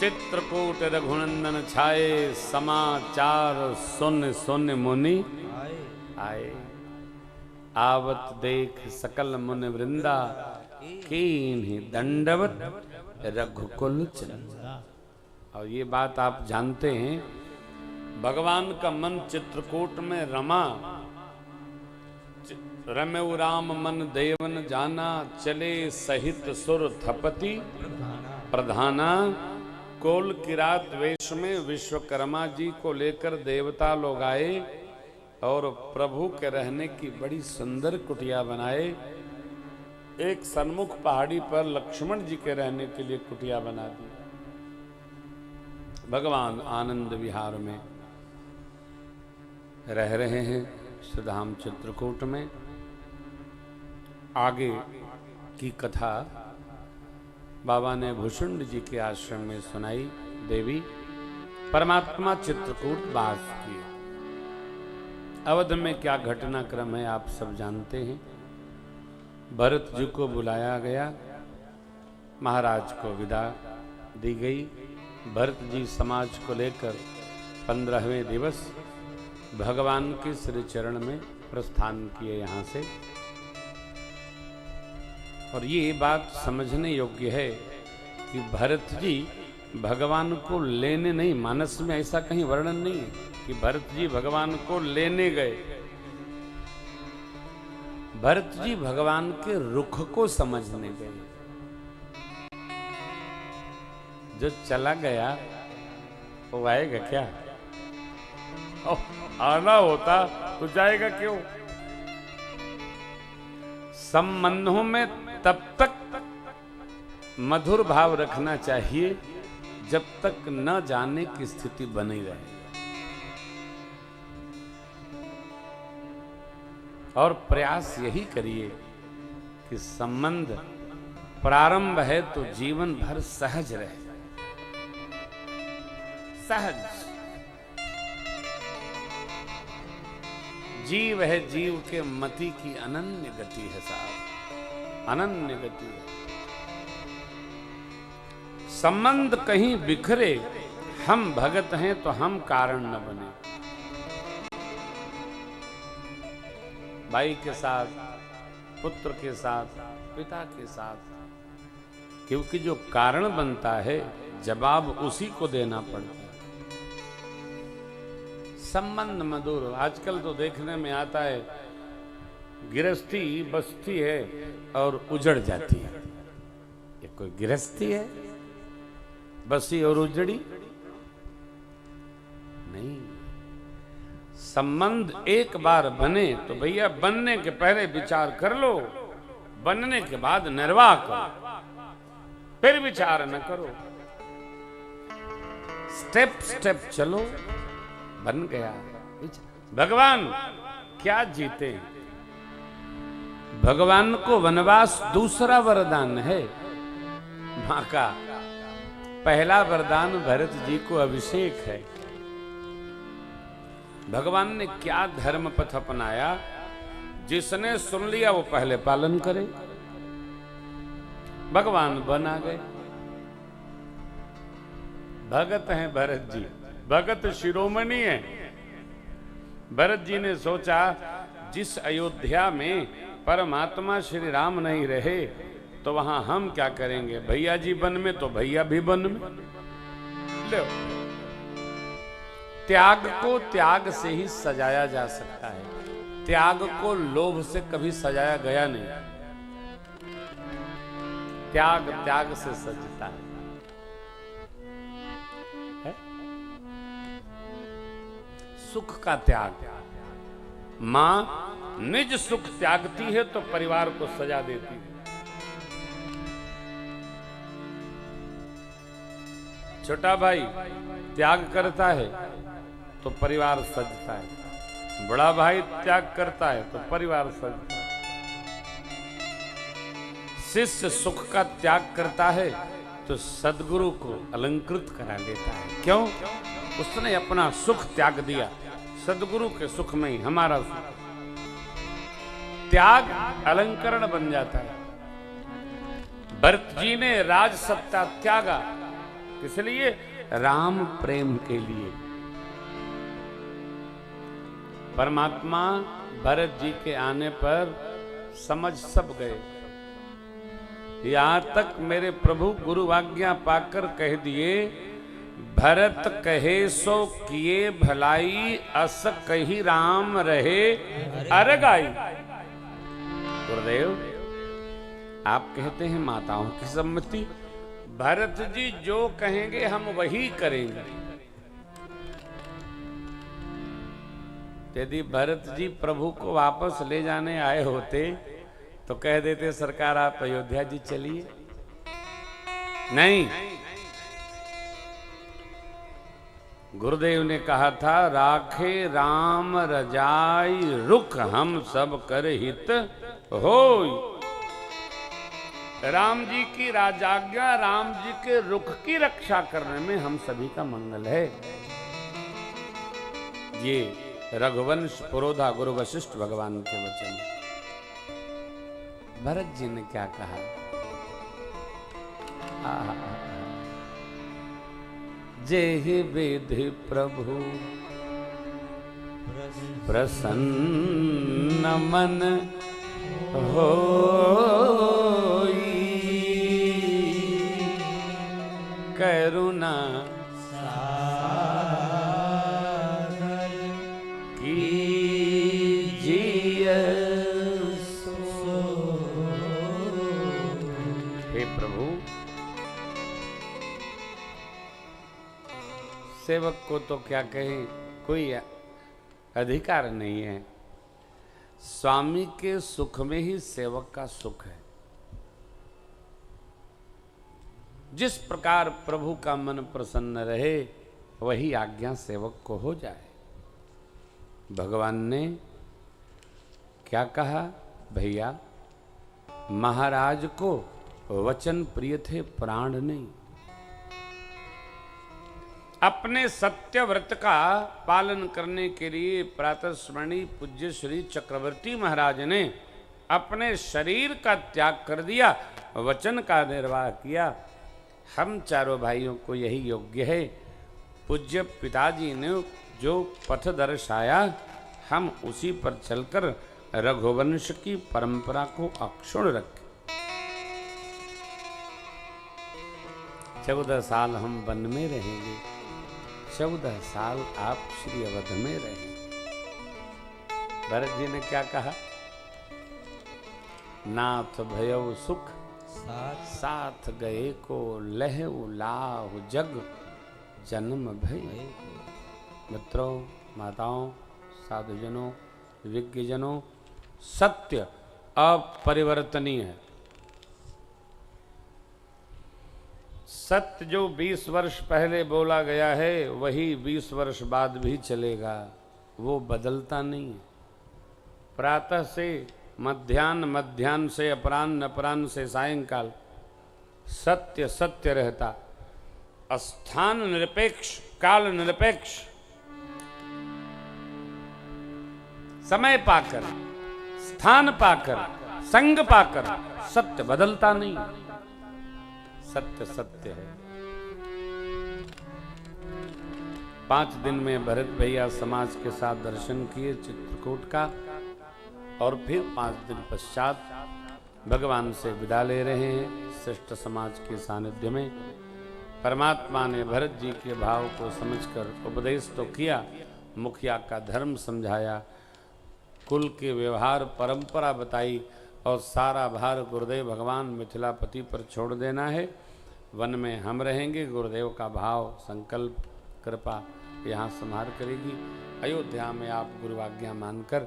चित्रकूट रघुनंदन छाए, समाचार सुन सुन मुनि आए। आवत देख सकल मुनि वृंदा, कीन्हि दंडवत रघुकुल चंदा। और ये बात आप जानते हैं, भगवान का मन चित्रकूट में रमा। रमेउ राम मन देवन जाना, चले सहित सुर थपति प्रधाना। कोल किरात वेश में विश्वकर्मा जी को लेकर देवता लोग आए और प्रभु के रहने की बड़ी सुंदर कुटिया बनाए। एक सन्मुख पहाड़ी पर लक्ष्मण जी के रहने के लिए कुटिया बना दी। भगवान आनंद विहार में रह रहे हैं, सुधाम चित्रकूट में। आगे की कथा बाबा ने भुषुंड जी के आश्रम में सुनाई। देवी परमात्मा चित्रकूट वास किए। अवध में क्या घटनाक्रम है आप सब जानते हैं। भरत जी को बुलाया गया, महाराज को विदा दी गई। भरत जी समाज को लेकर 15वें दिवस भगवान के श्री चरण में प्रस्थान किए यहाँ से। और ये बात समझने योग्य है कि भरत जी भगवान को लेने नहीं, मानस में ऐसा कहीं वर्णन नहीं है कि भरत जी भगवान को लेने गए। भरत जी भगवान के रुख को समझने गए। जो चला गया वो आएगा क्या? आना होता तो जाएगा क्यों? संबंधों में तब तक मधुर भाव रखना चाहिए जब तक न जाने की स्थिति बनी रहे। और प्रयास यही करिए कि संबंध प्रारंभ है तो जीवन भर सहज रहे। सहज जीव है, जीव के मति की अनन्य गति है साहब, अनन्य गति है। संबंध कहीं बिखरे, हम भगत हैं तो हम कारण न बने। भाई के साथ, पुत्र के साथ, पिता के साथ, क्योंकि जो कारण बनता है जवाब उसी को देना पड़ता है। संबंध मधुर। आजकल तो देखने में आता है गृहस्थी बसती है और उजड़ जाती है। ये कोई गृहस्थी है बसी और उजड़ी? नहीं। संबंध एक बार बने तो भैया बनने के पहले विचार कर लो, बनने के बाद निर्वाह करो, फिर विचार न करो। स्टेप स्टेप चलो, बन गया। भगवान क्या जीते? भगवान को वनवास दूसरा वरदान है। मां का पहला वरदान भरत जी को अभिषेक है। भगवान ने क्या धर्म पथ अपनाया, जिसने सुन लिया वो पहले पालन करे। भगवान बना गए। भगत हैं भरत जी, भगत शिरोमणि है। भरत जी ने सोचा जिस अयोध्या में परमात्मा श्री राम नहीं रहे तो वहां हम क्या करेंगे? भैया जी वन में तो भैया भी वन में। लो, त्याग को त्याग से ही सजाया जा सकता है। त्याग को लोभ से कभी सजाया गया नहीं। त्याग त्याग से सजता है। सुख का त्याग। मां निज सुख त्यागती है तो परिवार को सजा देती है। छोटा भाई त्याग करता है तो परिवार सजता है। बड़ा भाई त्याग करता है तो परिवार सजता है। शिष्य सुख का त्याग करता है तो सद्गुरु को अलंकृत करा लेता है। क्यों? उसने अपना सुख त्याग दिया, सद्गुरु के सुख में ही हमारा सुख। त्याग अलंकरण बन जाता है। भरत जी ने राज सत्ता त्यागा किस लिए? राम प्रेम के लिए। परमात्मा भरत जी के आने पर समझ सब गए। यहां तक मेरे प्रभु गुरु आज्ञा पाकर कह दिए, भरत कहे सो किए भलाई, अस कही राम रहे अरगाई। गुरुदेव आप कहते हैं माताओं की सम्मति, भरत जी जो कहेंगे हम वही करेंगे। यदि भरत जी प्रभु को वापस ले जाने आए होते तो कह देते सरकार आप अयोध्या जी चलिए। नहीं, गुरुदेव ने कहा था, राखे राम रजाई रुख हम सब कर हित होय। राम जी की राजाज्ञा, राम जी के रुख की रक्षा करने में हम सभी का मंगल है। ये रघुवंश पुरोधा गुरु वशिष्ठ भगवान के वचन। भरत जी ने क्या कहा? जेहि विधि प्रभु प्रसन्न मन होई, करुणा सेवक को तो क्या कहें, कोई अधिकार नहीं है। स्वामी के सुख में ही सेवक का सुख है। जिस प्रकार प्रभु का मन प्रसन्न रहे वही आज्ञा सेवक को हो जाए। भगवान ने क्या कहा? भैया महाराज को वचन प्रिय थे, प्राण नहीं। अपने सत्य व्रत का पालन करने के लिए प्रातस्मरणीय पूज्य श्री चक्रवर्ती महाराज ने अपने शरीर का त्याग कर दिया, वचन का निर्वाह किया। हम चारों भाइयों को यही योग्य है। पूज्य पिताजी ने जो पथ दर्शाया, हम उसी पर चलकर रघुवंश की परंपरा को अक्षुण्ण रखें। 14 साल हम वन में रहेंगे, 14 साल आप श्री अवध में रहेंगे। भरत जी ने क्या कहा? नाथ भयउ सुख साथ गए को, लहु लाहु जग जन्म भय। मित्रों, माताओं, साधुजनों, विज्ञजनों, सत्य अपरिवर्तनीय है। सत्य जो 20 वर्ष पहले बोला गया है वही 20 वर्ष बाद भी चलेगा, वो बदलता नहीं है। प्रातः से मध्याह्न, मध्याह्न से अपराह्न, अपराह्न से सायंकाल सत्य सत्य रहता। स्थान निरपेक्ष, काल निरपेक्ष, समय पाकर, स्थान पाकर, संग पाकर सत्य बदलता नहीं। सत्य सत्य है। 5 दिन में भरत भैया समाज के साथ दर्शन किए चित्रकूट का, और फिर 5 दिन पश्चात भगवान से विदा ले रहे हैं श्रेष्ठ समाज के सानिध्य में। परमात्मा ने भरत जी के भाव को समझकर उपदेश तो किया, मुखिया का धर्म समझाया, कुल के व्यवहार परंपरा बताई, और सारा भार गुरुदेव भगवान मिथिलापति पर छोड़ देना है। वन में हम रहेंगे, गुरुदेव का भाव, संकल्प, कृपा यहाँ संहार करेगी। अयोध्या में आप गुरु आज्ञा मानकर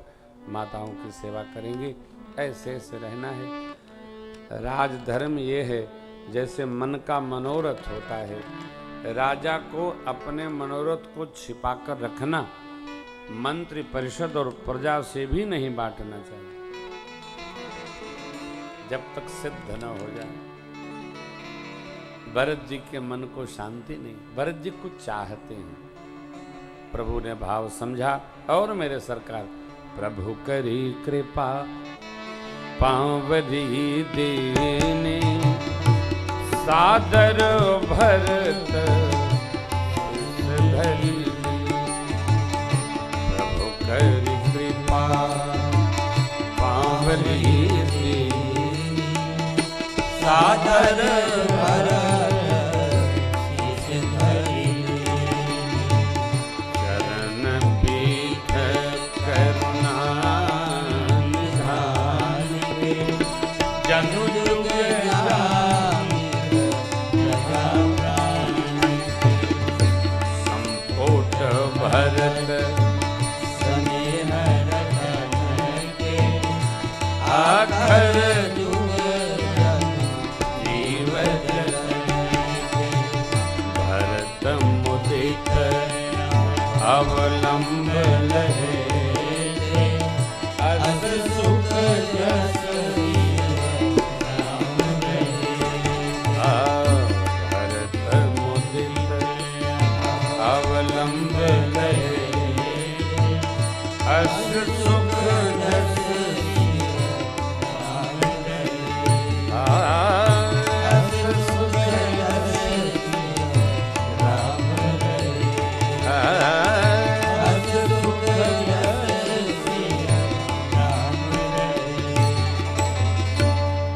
माताओं की सेवा करेंगे। ऐसे ऐसे रहना है। राजधर्म ये है जैसे मन का मनोरथ होता है। राजा को अपने मनोरथ को छिपाकर रखना, मंत्री परिषद और प्रजा से भी नहीं बांटना चाहिए जब तक सिद्ध न हो जाए। भरत जी के मन को शांति नहीं, भरत जी कुछ चाहते हैं। प्रभु ने भाव समझा और मेरे सरकार प्रभु करी कृपा पांवरी देने, सादर भरत धरी प्रभु करि कृपा पावली सादर भरत शीश धरि चरण पीठ करुणा निधान जनु जुग संपोट भरत स्नेह रतन के आखर जुग जीव भरत मुदित अवलंब लहे अस सुख जस भरत मुदित अवलंब लहे अस सुख जस अस सुख राम अस सुख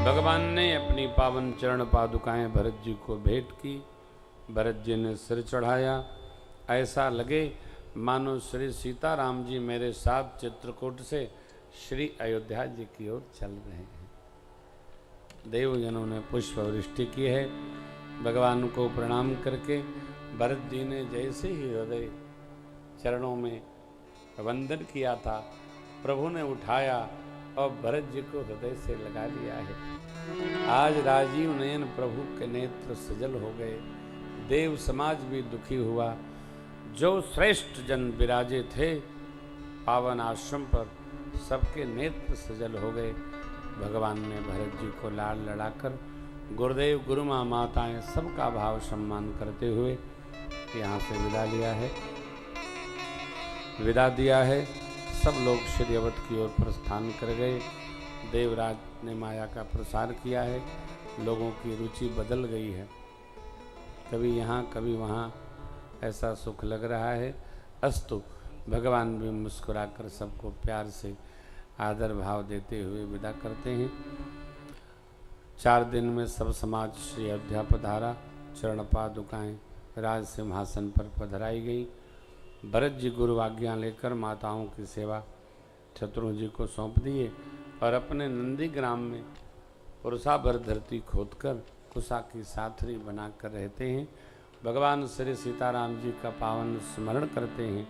भगवान ने अपनी पावन चरण पादुकाएं भरत जी को भेंट की। भरत जी ने सिर चढ़ाया। ऐसा लगे मानो श्री सीताराम जी मेरे साथ चित्रकूट से श्री अयोध्या जी की ओर चल रहे हैं। देवजनों ने पुष्प वृष्टि की है। भगवान को प्रणाम करके भरत जी ने जैसे ही हृदय चरणों में वंदन किया था, प्रभु ने उठाया और भरत जी को हृदय से लगा लिया है। आज राजीव नयन प्रभु के नेत्र सजल हो गए। देव समाज भी दुखी हुआ। जो श्रेष्ठ जन विराजे थे पावन आश्रम पर, सबके नेत्र सजल हो गए। भगवान ने भरत जी को लाड़ लड़ाकर गुरुदेव गुरु माँ माताएं सबका भाव सम्मान करते हुए यहाँ से विदा दिया है। सब लोग श्री अवध की ओर प्रस्थान कर गए। देवराज ने माया का प्रसार किया है। लोगों की रुचि बदल गई है, कभी यहाँ कभी वहाँ, ऐसा सुख लग रहा है। अस्तु, भगवान भी मुस्कुराकर सबको प्यार से आदर भाव देते हुए विदा करते हैं। 4 दिन में सब समाज श्री अयोध्या पधारा। चरण पादुकाएं राज सिंहासन पर पधराई गई। भरत जी गुरु आज्ञा लेकर माताओं की सेवा शत्रुघ्न जी को सौंप दिए और अपने नंदी ग्राम में पुरुषा भर धरती खोदकर कुशा की साथरी बनाकर रहते हैं। भगवान श्री सीताराम जी का पावन स्मरण करते हैं।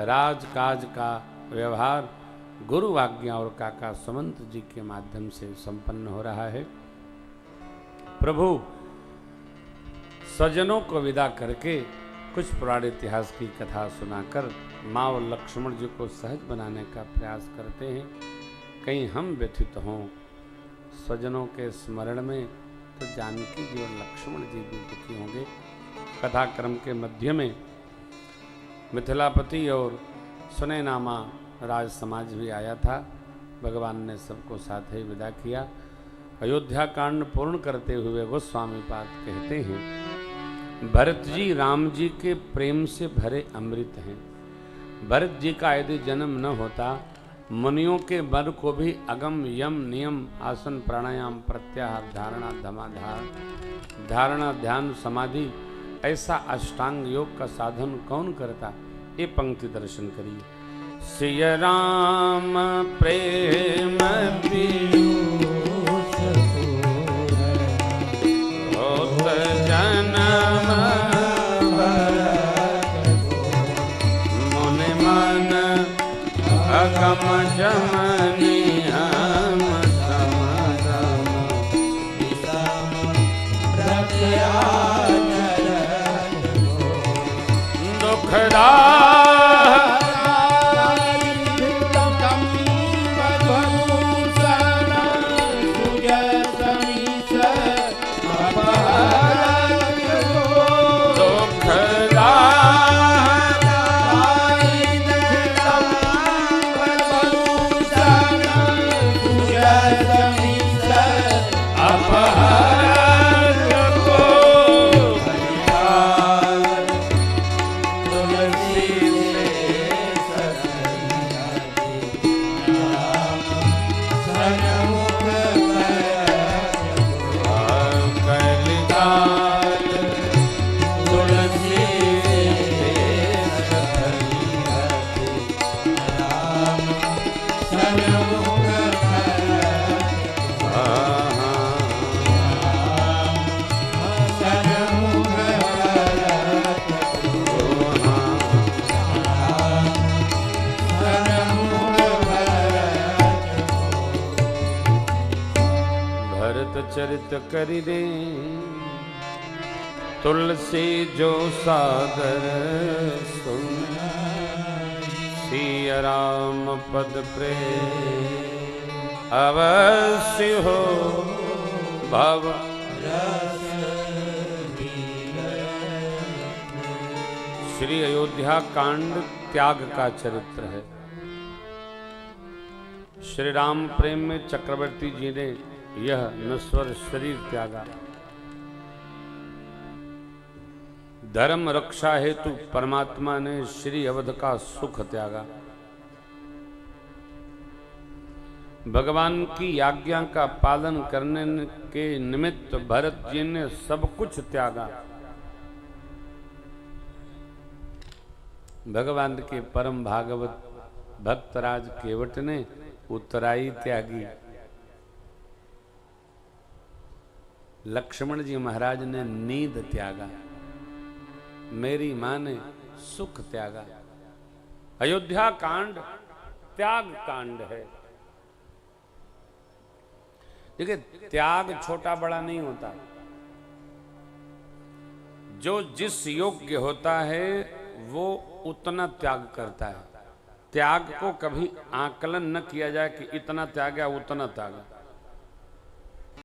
राज काज का व्यवहार गुरु आज्ञा और काका सुमंत जी के माध्यम से संपन्न हो रहा है। प्रभु स्वजनों को विदा करके कुछ पुराण इतिहास की कथा सुनाकर माँ और लक्ष्मण जी को सहज बनाने का प्रयास करते हैं। कहीं हम व्यथित हों स्वजनों के स्मरण में, तो जानकी जी और लक्ष्मण जी भी दुखी होंगे। कथाक्रम के मध्य में मिथिलापति और सुनैनामा राज समाज भी आया था। भगवान ने सबको साथ ही विदा किया। अयोध्या कांड पूर्ण करते हुए गोस्वामी पाद कहते हैं, भरत जी राम जी के प्रेम से भरे अमृत हैं। भरत जी का यदि जन्म न होता, मुनियों के वर को भी अगम यम नियम आसन प्राणायाम प्रत्याहार धारणा धमाधार धारणा ध्यान समाधि ऐसा अष्टांग योग का साधन कौन करता। ये पंक्ति दर्शन करिए। सिय राम प्रेम पीयूष होत जन्म मुनि मन अगम जमनी हम समदम दुखदा चरित करि दे, तुलसी जो सादर सुन, सिया राम पद प्रेम अवश्य हो भव श्री अयोध्या कांड त्याग का चरित्र है। श्री राम प्रेम में चक्रवर्ती जी ने यह नश्वर शरीर त्यागा। धर्म रक्षा हेतु परमात्मा ने श्री अवध का सुख त्यागा। भगवान की आज्ञा का पालन करने के निमित्त भरत जी ने सब कुछ त्यागा। भगवान के परम भागवत भक्तराज केवट ने उत्तराई त्यागी। लक्ष्मण जी महाराज ने नींद त्यागा। मेरी मां ने सुख त्यागा। अयोध्या कांड त्याग कांड है। देखिए, त्याग छोटा बड़ा नहीं होता। जो जिस योग्य होता है वो उतना त्याग करता है। त्याग को कभी आकलन न किया जाए कि इतना त्यागा उतना त्यागा।